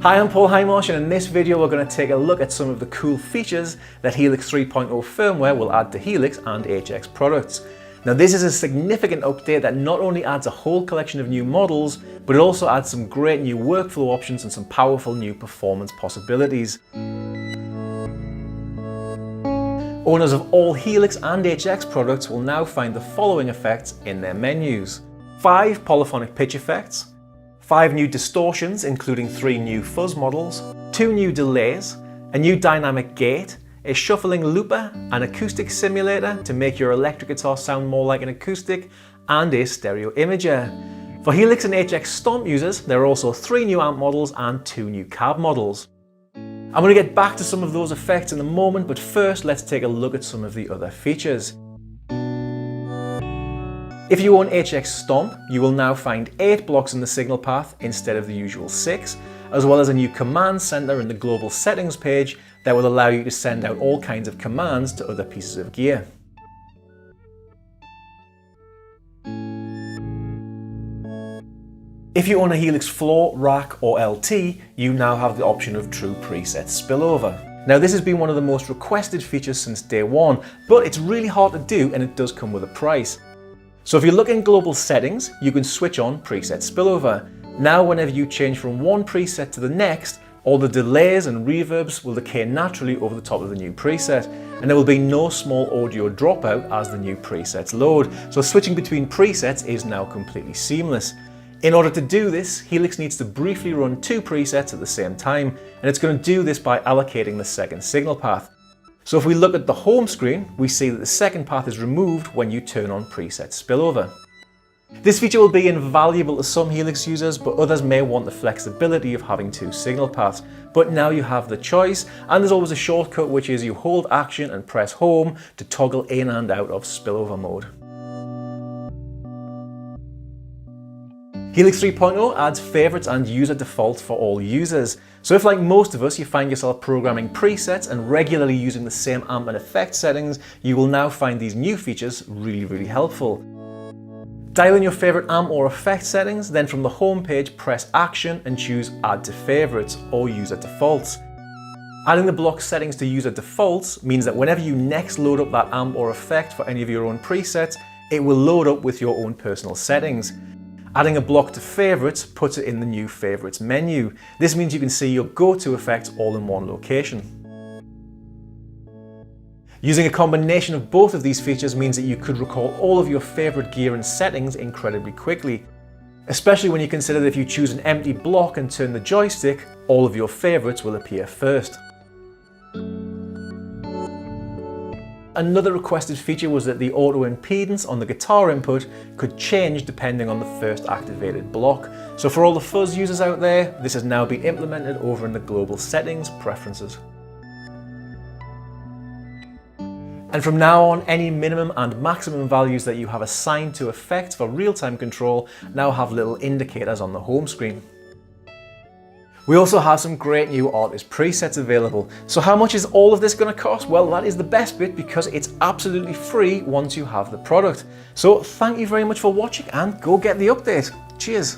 Hi, I'm Paul Hymarsh, and in this video we're going to take a look at some of the cool features that Helix 3.0 firmware will add to Helix and HX products. Now this is a significant update that not only adds a whole collection of new models, but it also adds some great new workflow options and some powerful new performance possibilities. Owners of all Helix and HX products will now find the following effects in their menus. 5 polyphonic pitch effects, 5 new distortions including 3 new fuzz models, 2 new delays, a new dynamic gate, a shuffling looper, an acoustic simulator to make your electric guitar sound more like an acoustic, and a stereo imager. For Helix and HX Stomp users, there are also 3 new amp models and 2 new cab models. I'm going to get back to some of those effects in a moment, but first let's take a look at some of the other features. If you own HX Stomp, you will now find 8 blocks in the signal path instead of the usual 6, as well as a new command center in the global settings page that will allow you to send out all kinds of commands to other pieces of gear. If you own a Helix Floor, Rack or LT, you now have the option of true preset spillover. Now this has been one of the most requested features since day one, but it's really hard to do and it does come with a price. So if you look in global settings, you can switch on preset spillover. Now whenever you change from one preset to the next, all the delays and reverbs will decay naturally over the top of the new preset, and there will be no small audio dropout as the new presets load. So switching between presets is now completely seamless. In order to do this, Helix needs to briefly run 2 presets at the same time, and it's going to do this by allocating the second signal path. So if we look at the home screen, we see that the second path is removed when you turn on preset spillover. This feature will be invaluable to some Helix users, but others may want the flexibility of having 2 signal paths. But now you have the choice, and there's always a shortcut, which is you hold action and press home to toggle in and out of spillover mode. Helix 3.0 adds favorites and user defaults for all users. So if, like most of us, you find yourself programming presets and regularly using the same amp and effect settings, you will now find these new features really helpful. Dial in your favorite amp or effect settings, then from the home page press action and choose add to favorites or user defaults. Adding the block settings to user defaults means that whenever you next load up that amp or effect for any of your own presets, it will load up with your own personal settings. Adding a block to favorites puts it in the new favorites menu. This means you can see your go-to effects all in one location. Using a combination of both of these features means that you could recall all of your favorite gear and settings incredibly quickly, especially when you consider that if you choose an empty block and turn the joystick, all of your favorites will appear first. Another requested feature was that the auto impedance on the guitar input could change depending on the first activated block. So for all the fuzz users out there, this has now been implemented over in the global settings preferences. And from now on, any minimum and maximum values that you have assigned to effects for real-time control now have little indicators on the home screen. We also have some great new artist presets available. So how much is all of this going to cost? Well, that is the best bit because it's absolutely free once you have the product. So thank you very much for watching and go get the update. Cheers.